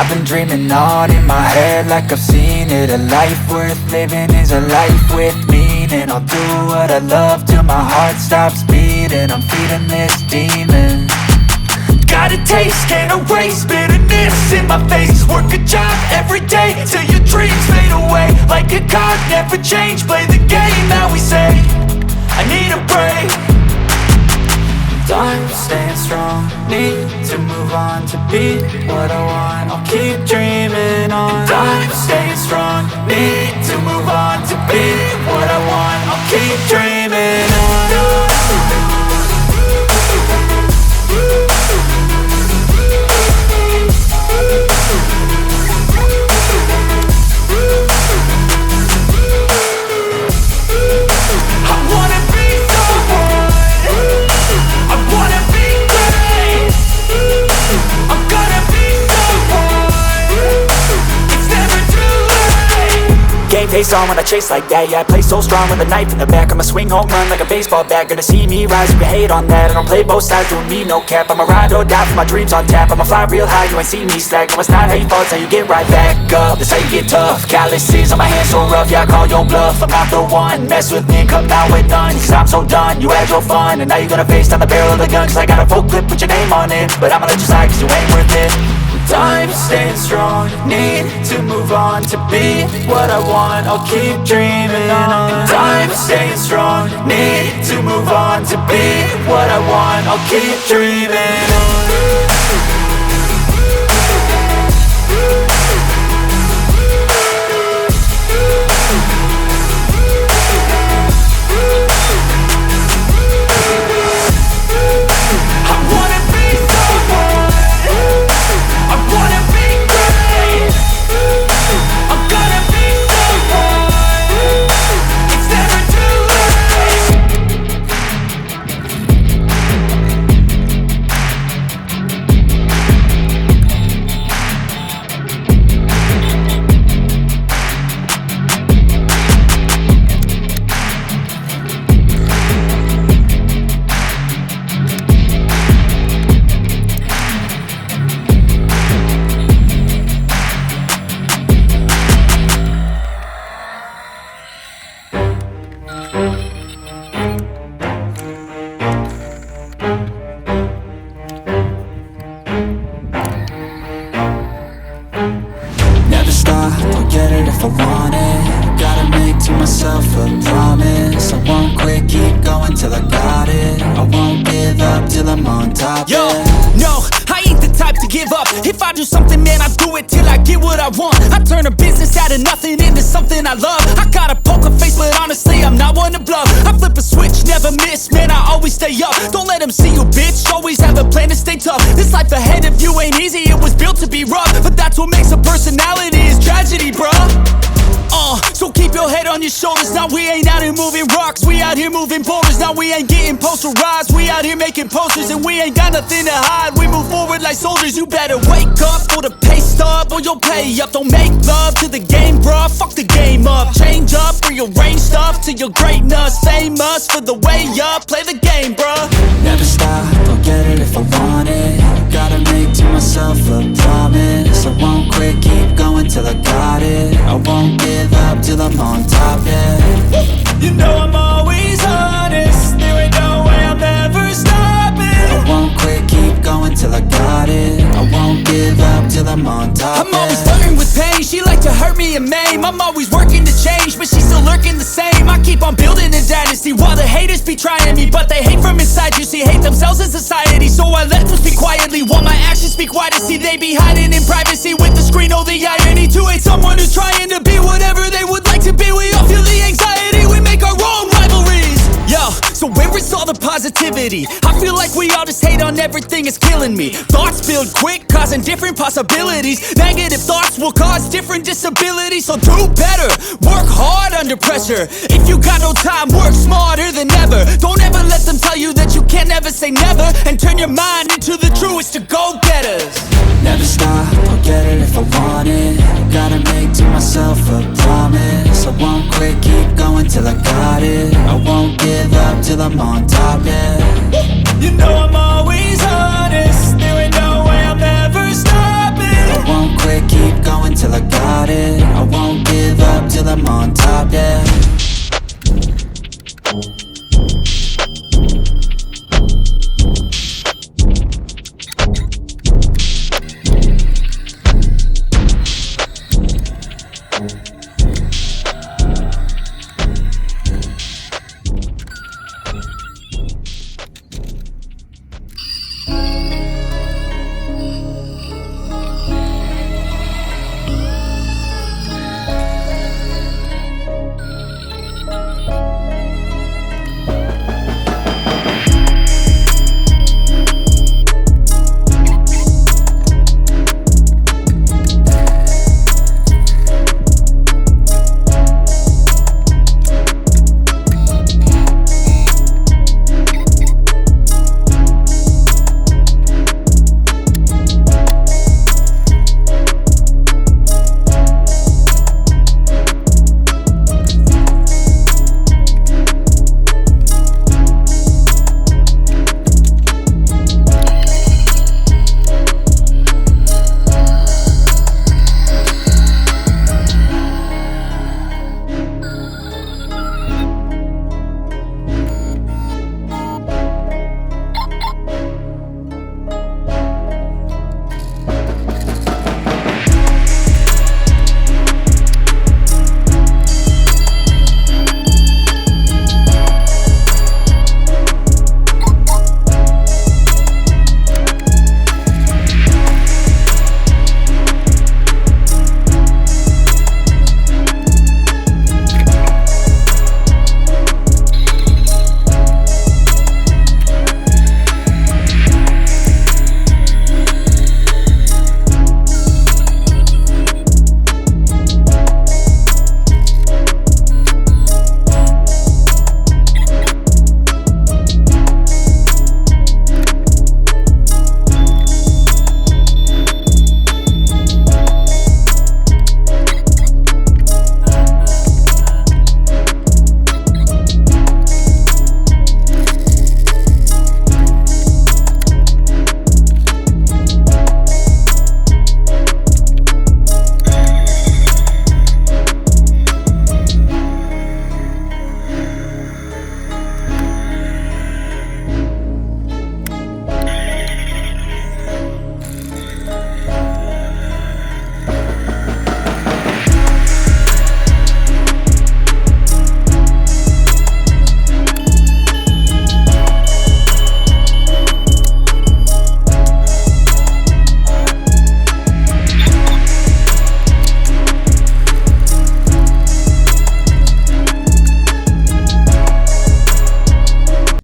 I've been dreaming on in my head like I've seen it. A life worth living is a life with meaning. I'll do what I love till my heart stops beating. I'm feeding this demon. Got a taste, can't erase bitterness in my face. Work a job every day till your dreams fade away. Like a card, never change, play the game that we say. I need a break. I'm staying strong, need to move on to be what I want. I'll keep dreaming on. I'm staying strong, need to move on to be what I want. I'll keep dreaming on. Face on when I chase like that. Yeah, I play so strong with a knife in the back. I'ma swing home run like a baseball bat. Gonna see me rise, you can hate on that. I don't play both sides, doing me no cap. I'ma ride or die for my dreams on tap. I'ma fly real high, you ain't see me slack. No, it's not how you fall, it's how you get right back up. That's how you get tough. Calluses on my hands so rough, yeah, I call your bluff. I'm not the one, mess with me and come down with none. Cause I'm so done, you had your fun. And now you're gonna face down the barrel of the gun. Cause I got a full clip with your name on it. But I'ma let you slide cause you ain't worth it. I'm staying strong, need to move on to be what I want. I'll keep dreaming on. I'm staying strong, need to move on to be what I want. I'll keep dreaming on. If I do something, man, I do it till I get what I want. I turn a business out of nothing into something I love. I got a poker face, but honestly, I'm not one to bluff. I flip a switch, never miss, man, I always stay up. Don't let them see you, bitch, always have a plan to stay tough. This life ahead of you ain't easy, it was built to be rough. But that's what makes a personality, is tragedy, bruh. So keep your head on your shoulders. Now we ain't out here moving rocks, we out here moving boulders. Now we ain't getting posterized, we out here making posters. And we ain't got nothing to hide, we move forward like soldiers. You better wake up for the pay stub or you'll pay up. Don't make love to the game, bruh, fuck the game up. Change up, rearrange stuff to your greatness. Famous for the way up, play the game, bruh. Never stop, I'll get it if I want it. Gotta make to myself a promise. I won't quit, keep going till I got it. I won't give up till I'm on top, yeah. You know I'm always honest, there ain't no way I'm ever stopping. I won't quit, keep going till I got it. I won't give up till I'm on top, I'm always flirting with pain, she like to hurt me and maim. I'm always working to change, but she's still lurking the same. I keep on building a dynasty while the haters be trying me. But they hate from inside, you see, hate themselves in society. So I let them speak quietly while my actions speak wider. See, they be hiding in privacy with the screen. Oh, the irony to hate someone who's trying to be whatever they would like to be. We all feel the anxiety, we make our own rivalries. Yo, so where is all the positivity? I feel like we all just hate on everything, it's killing me. Thoughts build quick, causing different possibilities. Negative thoughts will cause different disabilities. So do better, work hard under pressure. If you got no time, work smarter than ever. Don't ever let them tell you that you can't ever say never. And turn your mind into the truest of go-getters. Never stop, I'll get it if I want it. Gotta make to myself a promise. I won't quit, keep going till I got it. I won't give up till I'm on top, yeah. You know I'm always honest, there ain't no way I'm ever stopping. I won't quit, keep going till I got it. I won't give up till I'm on top, yeah.